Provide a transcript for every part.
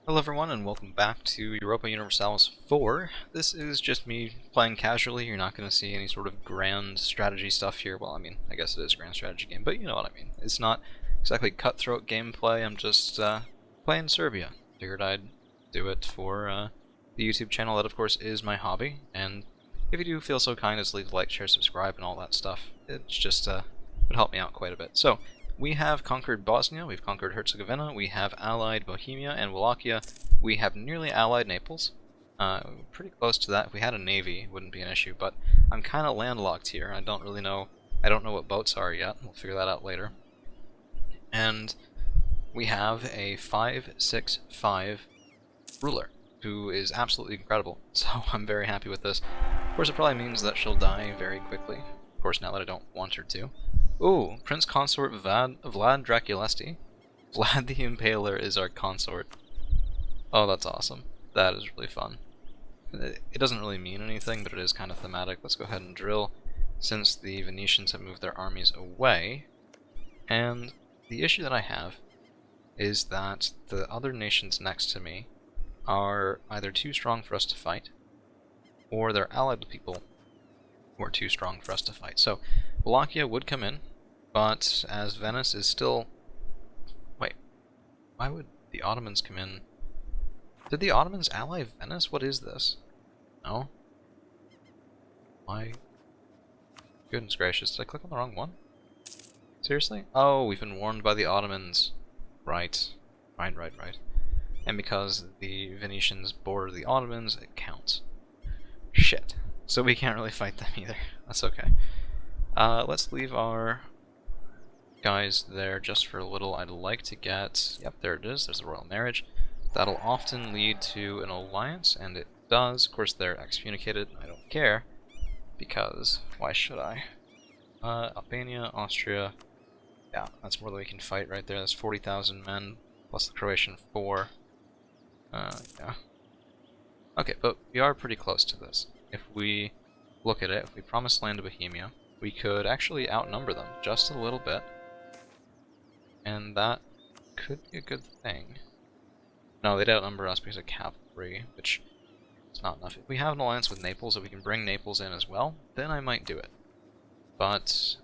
Hello everyone and welcome back to Europa Universalis 4. This is just me playing casually. You're not going to see any sort of grand strategy stuff here. Well, I mean, I guess it is a grand strategy game, but you know what I mean. It's not exactly cutthroat gameplay. I'm just playing Serbia. Figured I'd do it for the YouTube channel. That, of course, is my hobby. And if you do feel so kind as to leave a like, share, subscribe, and all that stuff, it's just would help me out quite a bit. So, we have conquered Bosnia, we've conquered Herzegovina, we have allied Bohemia and Wallachia, we have nearly allied Naples. Pretty close to that. If we had a navy, it wouldn't be an issue, but I'm kind of landlocked here. I don't know what boats are yet. We'll figure that out later. And we have a 5-6-5 ruler, who is absolutely incredible, so I'm very happy with this. Of course, it probably means that she'll die very quickly. Of course, now that I don't want her to. Ooh, Prince Consort Vlad Draculesti. Vlad the Impaler is our consort. Oh, that's awesome. That is really fun. It doesn't really mean anything, but it is kind of thematic. Let's go ahead and drill, since the Venetians have moved their armies away. And the issue that I have is that the other nations next to me are either too strong for us to fight, or they're allied with people who are too strong for us to fight. So, Wallachia would come in, but as Venice is still... Wait, why would the Ottomans come in? Did the Ottomans ally Venice? What is this? No? Why? Goodness gracious, did I click on the wrong one? Seriously? Oh, we've been warned by the Ottomans. Right. Right. And because the Venetians border the Ottomans, it counts. Shit. So we can't really fight them either. That's okay. Let's leave our guys there just for a little. I'd like to get... Yep, there it is. There's a royal marriage. That'll often lead to an alliance, and it does. Of course, they're excommunicated. I don't care, because why should I? Albania, Austria. Yeah, that's more than we can fight right there. That's 40,000 men, plus the Croatian 4. Yeah. Okay, but we are pretty close to this. If we look at it, if we promise land to Bohemia, we could actually outnumber them just a little bit. And that could be a good thing. No, they'd outnumber us because of cavalry, which is not enough. If we have an alliance with Naples, if we can bring Naples in as well, then I might do it. But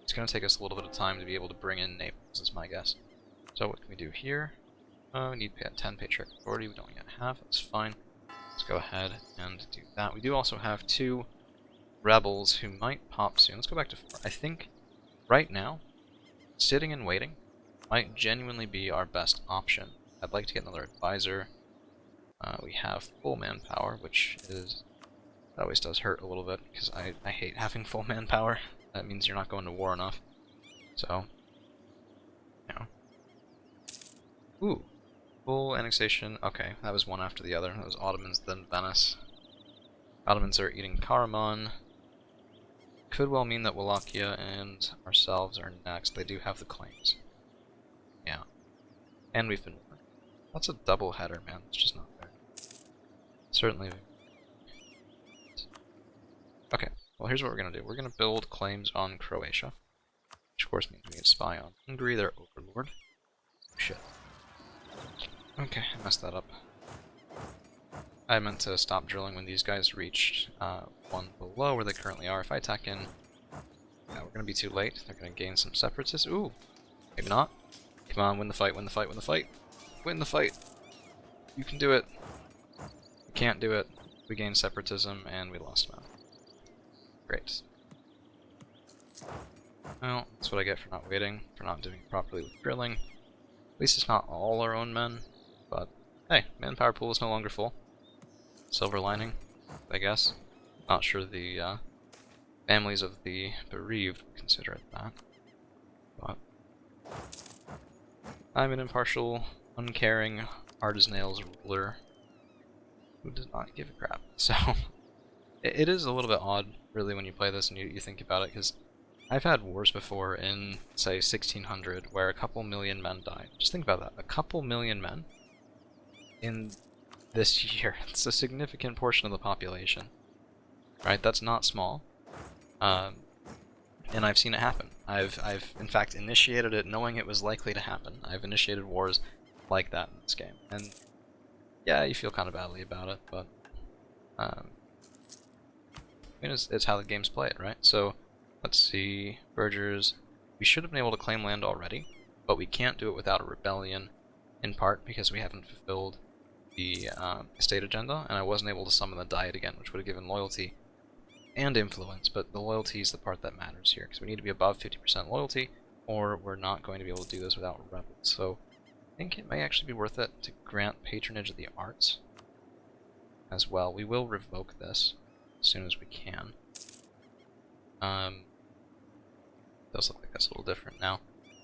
it's going to take us a little bit of time to be able to bring in Naples, is my guess. So what can we do here? We need to pay 10 patriarch authority. We don't yet have. That's fine. Let's go ahead and do that. We do also have 2 rebels who might pop soon. Let's go back to 4. I think right now, sitting and waiting might genuinely be our best option. I'd like to get another advisor. We have full manpower, which is... that always does hurt a little bit, because I hate having full manpower. That means you're not going to war enough. So, yeah. Ooh. Full annexation. Okay, that was one after the other. That was Ottomans, then Venice. Ottomans are eating Karaman. Could well mean that Wallachia and ourselves are next. They do have the claims. Yeah. And we've been... That's a double header, man. It's just not fair. Certainly. Okay, well here's what we're going to do. We're going to build claims on Croatia. Which of course means we can spy on Hungary, their overlord. Shit. Okay, I messed that up. I meant to stop drilling when these guys reached one below where they currently are. If I attack in, yeah, we're going to be too late. They're going to gain some separatists. Ooh, maybe not. Come on, win the fight, win the fight, win the fight. Win the fight. You can do it. You can't do it. We gained separatism and we lost men. Great. Well, that's what I get for not waiting, for not doing it properly with drilling. At least it's not all our own men, but hey, manpower pool is no longer full. Silver lining, I guess. Not sure the families of the bereaved would consider it that. But I'm an impartial, uncaring, hard as nails ruler who does not give a crap. So it is a little bit odd, really, when you play this and you think about it, because I've had wars before in, say, 1600, where a couple million men died. Just think about that. A couple million men in this year. It's a significant portion of the population. Right? That's not small. And I've seen it happen. I've in fact initiated it knowing it was likely to happen. I've initiated wars like that in this game. And yeah, you feel kind of badly about it, but I mean, it's how the game's played, right? So, let's see, Burgers. We should have been able to claim land already, but we can't do it without a rebellion, in part because we haven't fulfilled the estate agenda, and I wasn't able to summon the Diet again, which would have given loyalty and influence, but the loyalty is the part that matters here, because we need to be above 50% loyalty, or we're not going to be able to do this without rebels. So I think it may actually be worth it to grant patronage of the arts as well. We will revoke this as soon as we can. Does look like that's a little different now.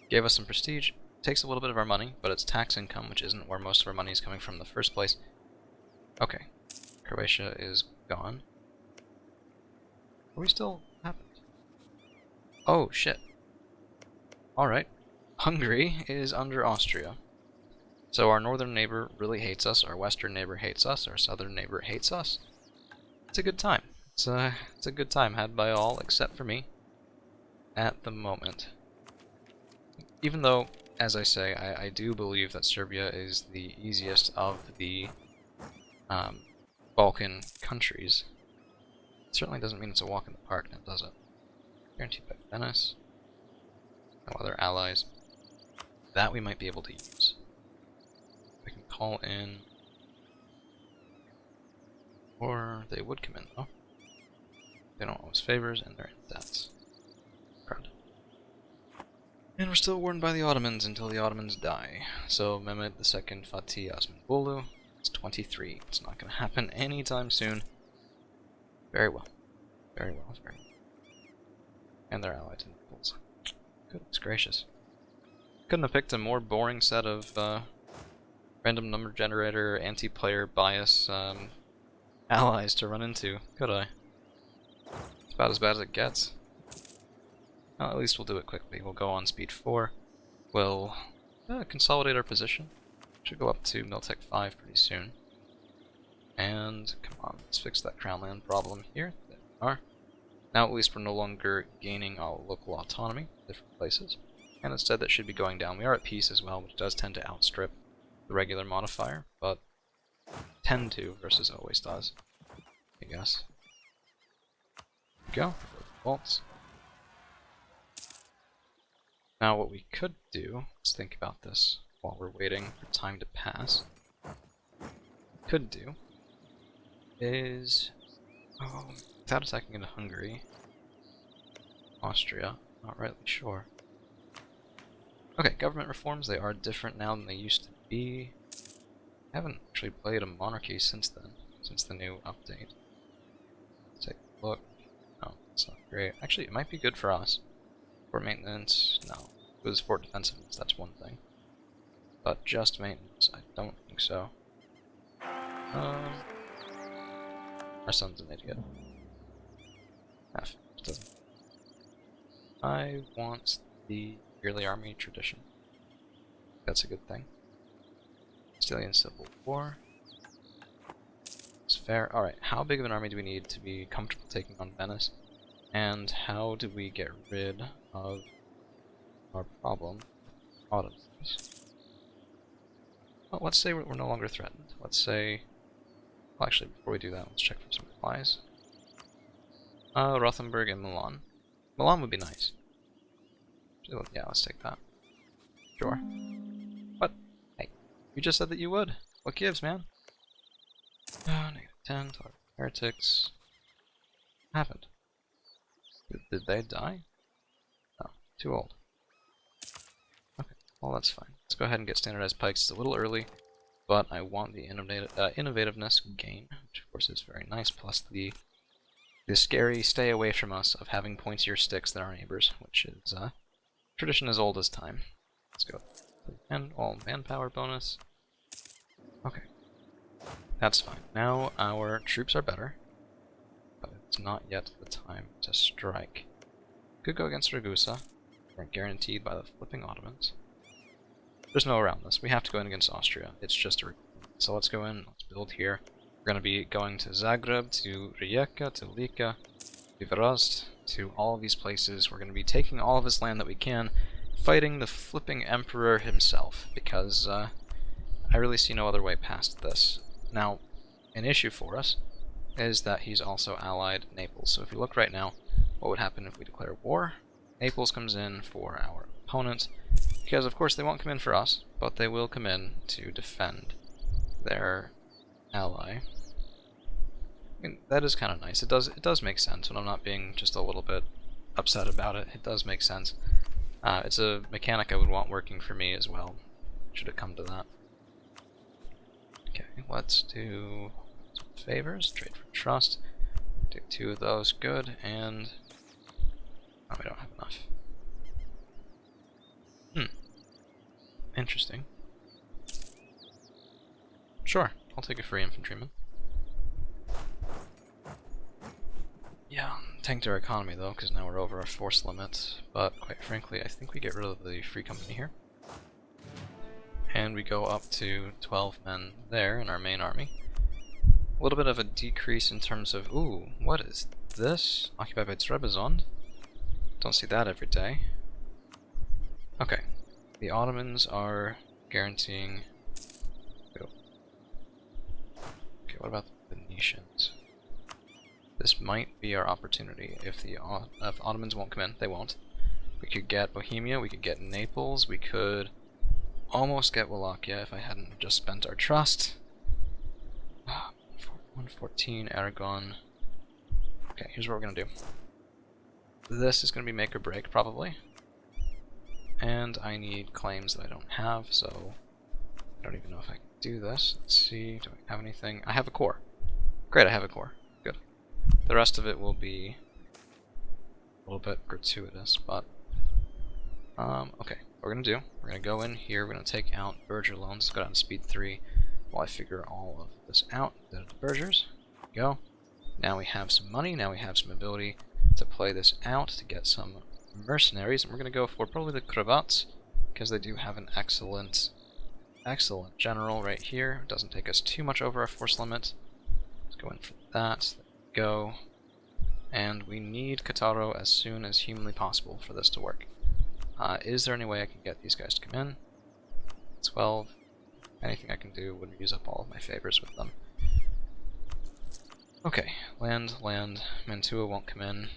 Gave us some prestige, takes a little bit of our money, but it's tax income, which isn't where most of our money is coming from in the first place. Okay, Croatia is gone. Are we still happened? Oh, shit. Alright. Hungary is under Austria. So our northern neighbor really hates us, our western neighbor hates us, our southern neighbor hates us. It's a good time. It's a good time had by all, except for me, at the moment. Even though, as I say, I do believe that Serbia is the easiest of the Balkan countries. Certainly doesn't mean it's a walk in the park now, does it? Guaranteed by Venice. No other allies. That we might be able to use. We can call in... Or they would come in, though. They don't owe us favors, and they're in debts. Proud. And we're still warned by the Ottomans until the Ottomans die. So Mehmed II Fatih Osmanbolu is 23. It's not going to happen anytime soon. Very well. Very well, very well. And they're allied to Naples. Goodness gracious. Couldn't have picked a more boring set of random number generator, anti-player bias allies to run into, could I? It's about as bad as it gets. Well, at least we'll do it quickly. We'll go on speed 4. We'll consolidate our position. Should go up to Miltech 5 pretty soon. And, come on, let's fix that crown land problem here. There we are. Now at least we're no longer gaining our local autonomy in different places. And instead that should be going down. We are at peace as well, which does tend to outstrip the regular modifier, but tend to versus always does, I guess. There we go, for the bolts. Now what we could do, let's think about this while we're waiting for time to pass. Could do is, without attacking into Hungary, Austria, not rightly sure. Okay, government reforms, they are different now than they used to be. I haven't actually played a monarchy since then, since the new update. Let's take a look. No, it's not great. Actually, it might be good for us. Fort maintenance, no. If it was fort defensiveness, that's one thing. But just maintenance, I don't think so. Our son's an idiot. Doesn't. I want the yearly army tradition. That's a good thing. Castilian Civil War. It's fair. Alright, how big of an army do we need to be comfortable taking on Venice? And how do we get rid of our problem, Ottomans? Well, let's say we're no longer threatened. Let's say... Well, actually, before we do that, let's check for some replies. Rothenburg and Milan. Milan would be nice. Yeah, let's take that. Sure. What? Hey, you just said that you would. What gives, man? -10, heretics. What happened? Did they die? Oh, too old. Okay, well that's fine. Let's go ahead and get standardized pikes. It's a little early, but I want the innovativeness gain, which of course is very nice, plus the scary stay away from us of having pointier sticks than our neighbors, which is tradition as old as time. Let's go. And all manpower bonus. Okay. That's fine. Now our troops are better, but it's not yet the time to strike. Could go against Ragusa. We're guaranteed by the flipping Ottomans. There's no around this. We have to go in against Austria. It's just a requirement. So let's go in, let's build here. We're going to be going to Zagreb, to Rijeka, to Lika, to Varazd, to all of these places. We're going to be taking all of his land that we can, fighting the flipping emperor himself, because I really see no other way past this. Now, an issue for us is that he's also allied Naples. So if you look right now, what would happen if we declare war? Naples comes in for our opponent, because of course they won't come in for us, but they will come in to defend their ally. I mean, that is kind of nice. It does make sense when I'm not being just a little bit upset about it. It does make sense. It's a mechanic I would want working for me as well. Should have come to that. Okay, let's do some favors. Trade for trust. Do 2 of those. Good. And oh, we don't have enough. Interesting. Sure, I'll take a free infantryman. Yeah, tanked our economy though, because now we're over our force limit. But quite frankly, I think we get rid of the free company here. And we go up to 12 men there in our main army. A little bit of a decrease in terms of, ooh, what is this? Occupied by Trebizond? Don't see that every day. Okay, the Ottomans are guaranteeing... Oh. Okay, what about the Venetians? This might be our opportunity. If the Ottomans won't come in, they won't. We could get Bohemia, we could get Naples, we could almost get Wallachia if I hadn't just spent our trust. 114, Aragon. Okay, here's what we're gonna do. This is gonna be make or break, probably. And I need claims that I don't have, so I don't even know if I can do this. Let's see, do I have anything? I have a core. Great, I have a core. Good. The rest of it will be a little bit gratuitous, but okay. What we're gonna do, we're gonna go in here, we're gonna take out Berger loans, let's go down to speed 3 while I figure all of this out. The Bergers. There we go. Now we have some money, now we have some ability to play this out to get some mercenaries, and we're gonna go for probably the Kravats, because they do have an excellent general right here. It doesn't take us too much over our force limit. Let's go in for that. There we go. And we need Cattaro as soon as humanly possible for this to work. Is there any way I can get these guys to come in? 12. Anything I can do would use up all of my favors with them. Okay, land. Mantua won't come in.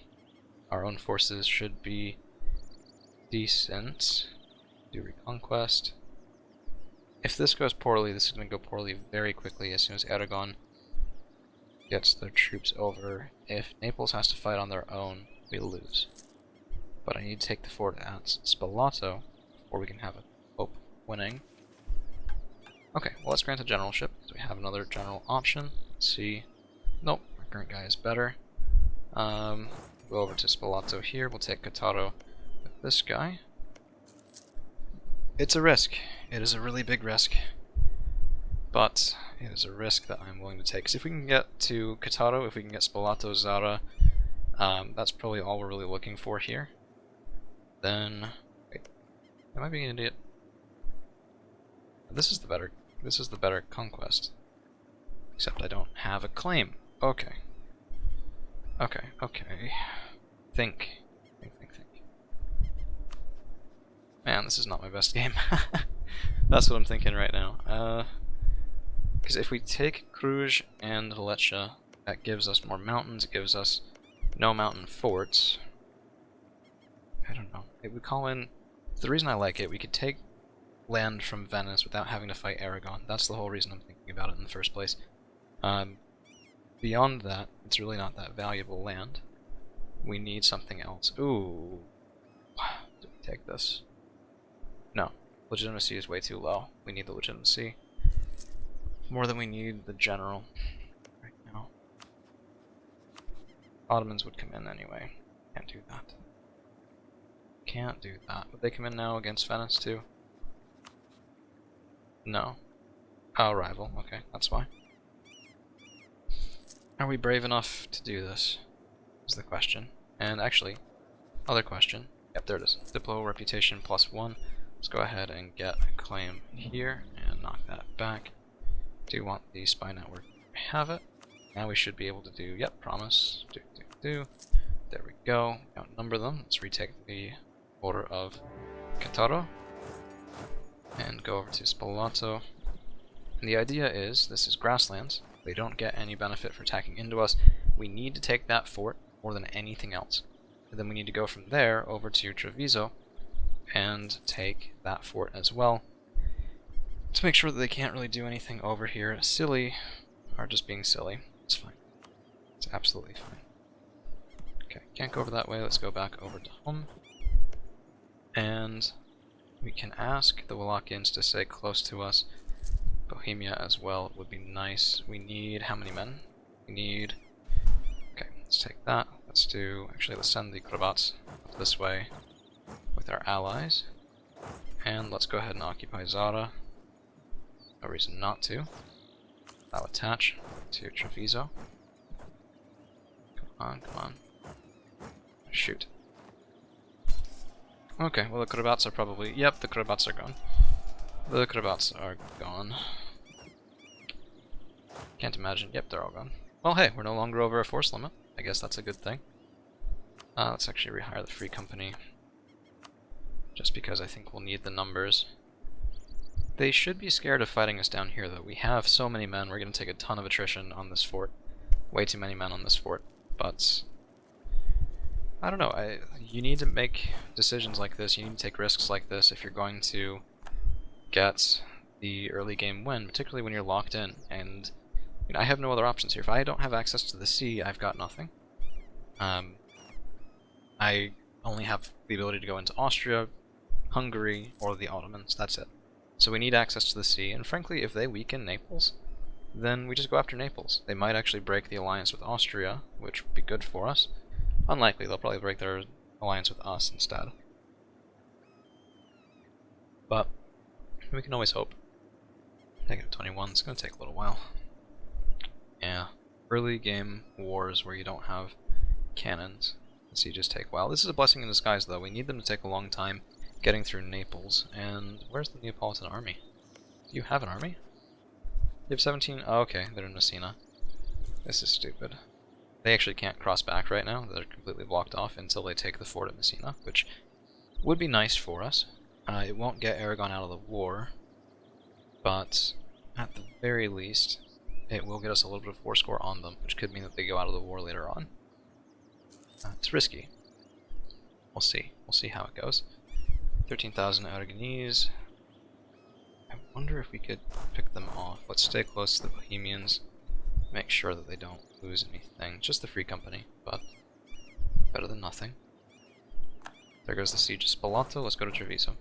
Our own forces should be decent. Do reconquest. If this goes poorly, this is going to go poorly very quickly as soon as Aragon gets their troops over. If Naples has to fight on their own, we lose. But I need to take the fort at Spalato before we can have a hope of winning. Okay, well let's grant a generalship, so we have another general option. Let's see. Nope, our current guy is better. Go over to Spalato here, we'll take Cattaro with this guy. It's a risk. It is a really big risk. But it is a risk that I'm willing to take. So if we can get to Cattaro, if we can get Spalato, Zara, that's probably all we're really looking for here. Then, wait, am I being an idiot? This is the better conquest. Except I don't have a claim. Okay. Think. Man, this is not my best game. That's what I'm thinking right now. Because if we take Cluj and Lecce, that gives us more mountains, it gives us no mountain forts. I don't know. It would call in... The reason I like it, we could take land from Venice without having to fight Aragon. That's the whole reason I'm thinking about it in the first place. Beyond that, it's really not that valuable land. We need something else. Ooh. Do we take this? No. Legitimacy is way too low. We need the legitimacy. More than we need the general right now. Ottomans would come in anyway. Can't do that. Can't do that. Would they come in now against Venice too? No. Oh, rival. Okay, that's why. Are we brave enough to do this? Is the question. And actually, other question. Yep, there it is. Diplo reputation +1. Let's go ahead and get a claim here and knock that back. Do want the spy network? Have it. Now we should be able to do, yep, promise. There we go. Outnumber them. Let's retake the border of Cattaro. And go over to Spalato. And the idea is, this is grasslands. They don't get any benefit for attacking into us. We need to take that fort more than anything else. And then we need to go from there over to Treviso and take that fort as well, to make sure that they can't really do anything over here. Silly, or just being silly. It's fine. It's absolutely fine. Okay, can't go over that way. Let's go back over to home. And we can ask the Wallachians to stay close to us. Bohemia as well would be nice. We need how many men? We need... Okay, let's take that. Let's do... Actually, let's send the Kravats up this way with our allies. And let's go ahead and occupy Zara. No reason not to. I'll attach to Treviso. Come on, come on. Shoot. Okay, well the Kravats are probably... Yep, the Kravats are gone. The Kravats are gone. Can't imagine. Yep, they're all gone. Well, hey, we're no longer over a force limit. I guess that's a good thing. Let's actually rehire the Free Company. Just because I think we'll need the numbers. They should be scared of fighting us down here, though. We have so many men, we're going to take a ton of attrition on this fort. Way too many men on this fort. But... I don't know, you need to make decisions like this, you need to take risks like this if you're going to get the early game win, particularly when you're locked in. And I mean, I have no other options here. If I don't have access to the sea, I've got nothing. I only have the ability to go into Austria, Hungary, or the Ottomans, that's it. So we need access to the sea, and frankly, if they weaken Naples, then we just go after Naples. They might actually break the alliance with Austria, which would be good for us. Unlikely, they'll probably break their alliance with us instead. But we can always hope. -21, it's going to take a little while. Yeah, early game wars where you don't have cannons, the sieges take a while. This is a blessing in disguise, though. We need them to take a long time getting through Naples. And where's the Neapolitan army? Do you have an army? You have 17? Oh, okay, they're in Messina. This is stupid. They actually can't cross back right now. They're completely blocked off until they take the fort at Messina, which would be nice for us. It won't get Aragon out of the war, but at the very least, it will get us a little bit of war score on them, which could mean that they go out of the war later on. It's risky. We'll see. We'll see how it goes. 13,000 Aragonese. I wonder if we could pick them off. Let's stay close to the Bohemians. Make sure that they don't lose anything. Just the Free Company, but better than nothing. There goes the siege of Spalato. Let's go to Treviso.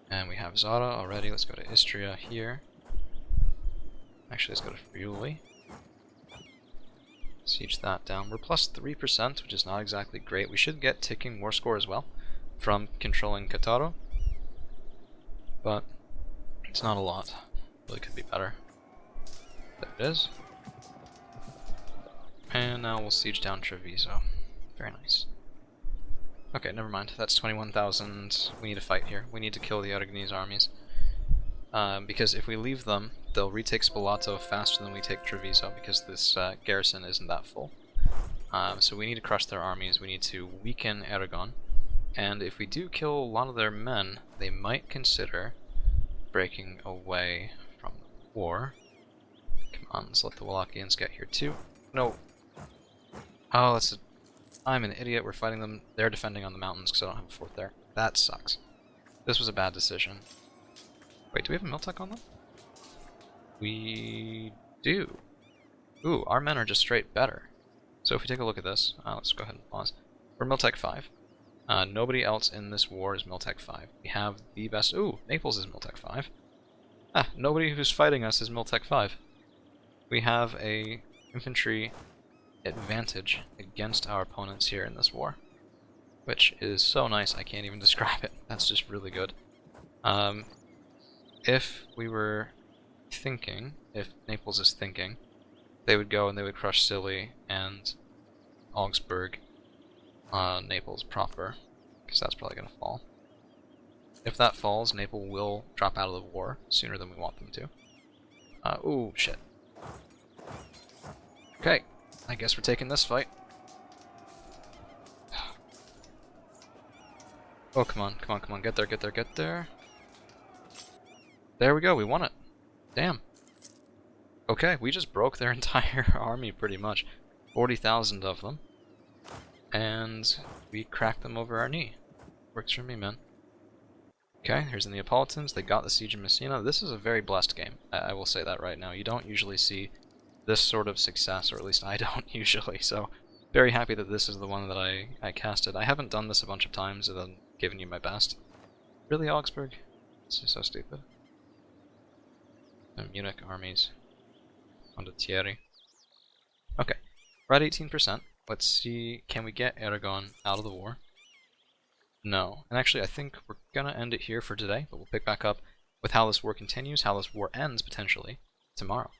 And we have Zara already. Let's go to Istria here. Actually, let's go to Friuli. Siege that down. We're plus 3%, which is not exactly great. We should get ticking war score as well from controlling Cattaro. But it's not a lot. Really could be better. There it is. And now we'll siege down Treviso. Very nice. Okay, never mind. That's 21,000. We need to fight here. We need to kill the Aragonese armies. Because if we leave them, they'll retake Spalato faster than we take Treviso, because this garrison isn't that full. So we need to crush their armies. We need to weaken Aragon. And if we do kill a lot of their men, they might consider breaking away from the war. Come on, let's let the Wallachians get here too. No. Oh, that's a... I'm an idiot. We're fighting them. They're defending on the mountains because I don't have a fort there. That sucks. This was a bad decision. Wait, do we have a Miltech on them? We do. Ooh, our men are just straight better. So if we take a look at this, let's go ahead and pause. We're Miltech 5. Nobody else in this war is Miltech 5. We have the best... Ooh, Naples is Miltech 5. Ah, nobody who's fighting us is Miltech 5. We have a infantry advantage against our opponents here in this war, which is so nice I can't even describe it. That's just really good. If we were thinking, if Naples is thinking, they would go and they would crush Scilly and Augsburg, Naples proper, because that's probably going to fall. If that falls, Naples will drop out of the war sooner than we want them to. Ooh, shit. Okay, I guess we're taking this fight. Oh, come on, come on, come on, get there, get there, get there. There we go, we won it. Damn. Okay, we just broke their entire army pretty much. 40,000 of them. And we cracked them over our knee. Works for me, man. Okay, here's the Neapolitans. They got the Siege of Messina. This is a very blessed game. I will say that right now. You don't usually see this sort of success, or at least I don't usually, so very happy that this is the one that I casted. I haven't done this a bunch of times and then given you my best. Really, Augsburg? This is so stupid. And Munich armies. Condottieri. Okay, we're at 18%. Let's see, can we get Aragon out of the war? No. And actually, I think we're gonna end it here for today, but we'll pick back up with how this war continues, how this war ends, potentially, tomorrow.